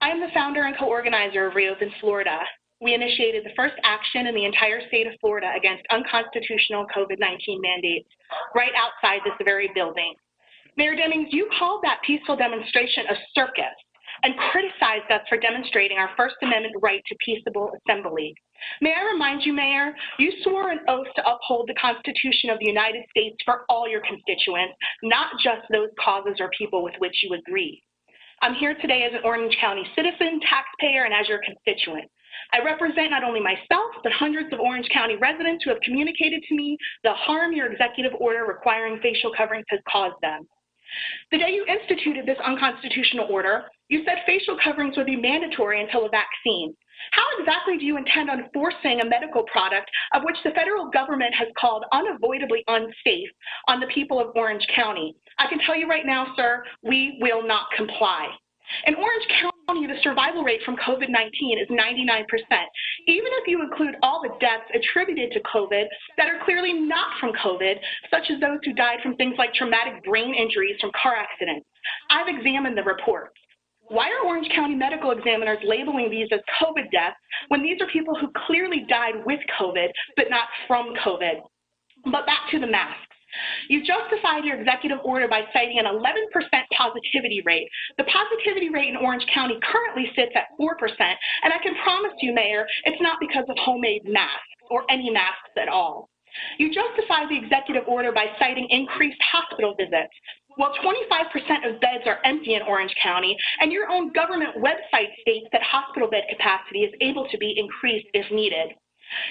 I am the founder and co-organizer of Reopen Florida. We initiated the first action in the entire state of Florida against unconstitutional COVID-19 mandates right outside this very building. Mayor Demings, you called that peaceful demonstration a circus and criticized us for demonstrating our First Amendment right to peaceable assembly. May I remind you, Mayor, you swore an oath to uphold the Constitution of the United States for all your constituents, not just those causes or people with which you agree. I'm here today as an Orange County citizen, taxpayer, and as your constituent. I represent not only myself, but hundreds of Orange County residents who have communicated to me the harm your executive order requiring facial coverings has caused them. The day you instituted this unconstitutional order, you said facial coverings would be mandatory until a vaccine. How exactly do you intend on forcing a medical product of which the federal government has called unavoidably unsafe on the people of Orange County? I can tell you right now, sir, we will not comply. In Orange County, the survival rate from COVID-19 is 99%, even if you include all the deaths attributed to COVID that are clearly not from COVID, such as those who died from things like traumatic brain injuries from car accidents. I've examined the reports. Why are Orange County medical examiners labeling these as COVID deaths when these are people who clearly died with COVID, but not from COVID? But back to the masks. You justified your executive order by citing an 11% positivity rate. The positivity rate in Orange County currently sits at 4%, and I can promise you, Mayor, it's not because of homemade masks or any masks at all. You justified the executive order by citing increased hospital visits. Well, 25% of beds are empty in Orange County, and your own government website states that hospital bed capacity is able to be increased if needed.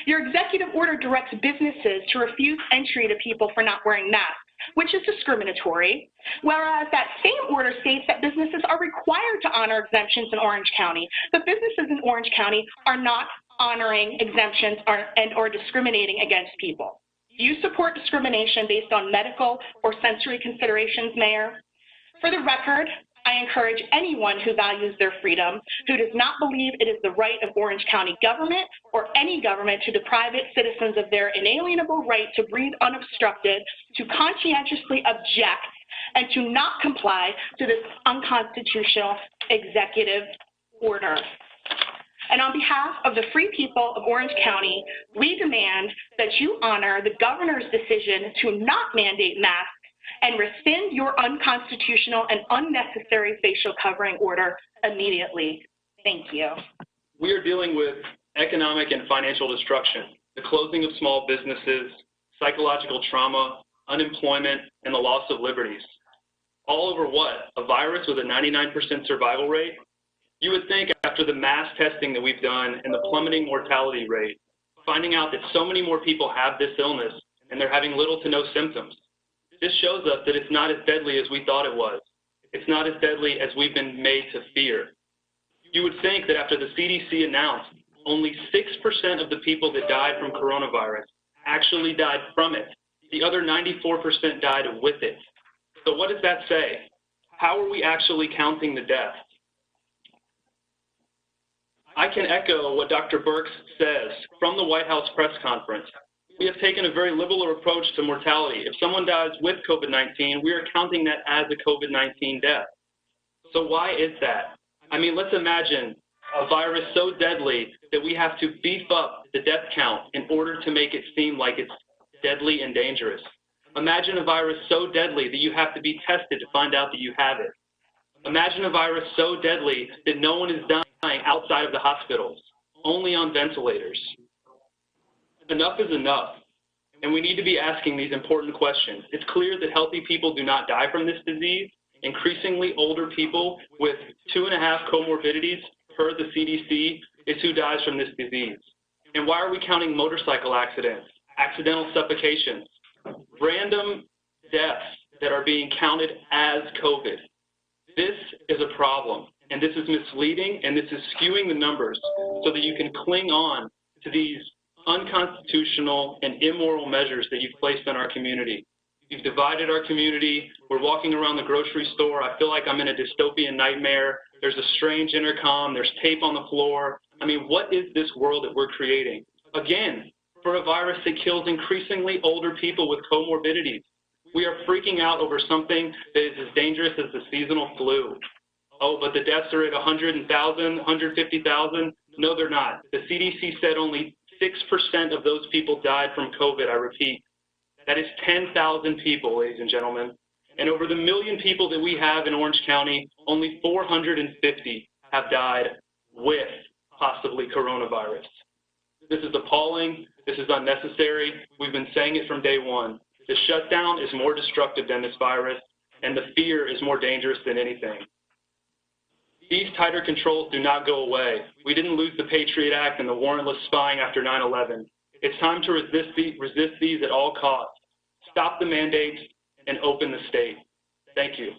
Your executive order directs businesses to refuse entry to people for not wearing masks, which is discriminatory, whereas that same order states that businesses are required to honor exemptions in Orange County. But businesses in Orange County are not honoring exemptions or discriminating against people. Do you support discrimination based on medical or sensory considerations, Mayor? For the record, I encourage anyone who values their freedom, who does not believe it is the right of Orange County government or any government to deprive its citizens of their inalienable right to breathe unobstructed, to conscientiously object and to not comply to this unconstitutional executive order. And on behalf of the free people of Orange County, we demand that you honor the governor's decision to not mandate masks and rescind your unconstitutional and unnecessary facial covering order immediately. Thank you. We are dealing with economic and financial destruction, the closing of small businesses, psychological trauma, unemployment, and the loss of liberties. All over what? A virus with a 99% survival rate? You would think after the mass testing that we've done and the plummeting mortality rate, finding out that so many more people have this illness and they're having little to no symptoms. This shows us that it's not as deadly as we thought it was. It's not as deadly as we've been made to fear. You would think that after the CDC announced only 6% of the people that died from coronavirus actually died from it. The other 94% died with it. So what does that say? How are we actually counting the deaths? I can echo what Dr. Birx says from the White House press conference. We have taken a very liberal approach to mortality. If someone dies with COVID-19, we are counting that as a COVID-19 death. So why is that? I mean, let's imagine a virus so deadly that we have to beef up the death count in order to make it seem like it's deadly and dangerous. Imagine a virus so deadly that you have to be tested to find out that you have it. Imagine a virus so deadly that no one is dying outside of the hospitals, only on ventilators. Enough is enough, and we need to be asking these important questions. It's clear that healthy people do not die from this disease. Increasingly older people with 2.5 comorbidities per the CDC is who dies from this disease. And why are we counting motorcycle accidents, accidental suffocations, random deaths that are being counted as COVID? This is a problem, and this is misleading, and this is skewing the numbers so that you can cling on to these unconstitutional and immoral measures that you've placed on our community. You've divided our community. We're walking around the grocery store. I feel like I'm in a dystopian nightmare. There's a strange intercom. There's tape on the floor. I mean, what is this world that we're creating? Again, for a virus that kills increasingly older people with comorbidities. We are freaking out over something that is as dangerous as the seasonal flu. Oh, but the deaths are at 100,000, 150,000. No, they're not. The CDC said only 6% of those people died from COVID, I repeat. That is 10,000 people, ladies and gentlemen. And over the million people that we have in Orange County, only 450 have died with possibly coronavirus. This is appalling. This is unnecessary. We've been saying it from day one. The shutdown is more destructive than this virus, and the fear is more dangerous than anything. These tighter controls do not go away. We didn't lose the Patriot Act and the warrantless spying after 9/11. It's time to resist these at all costs. Stop the mandates and open the state. Thank you.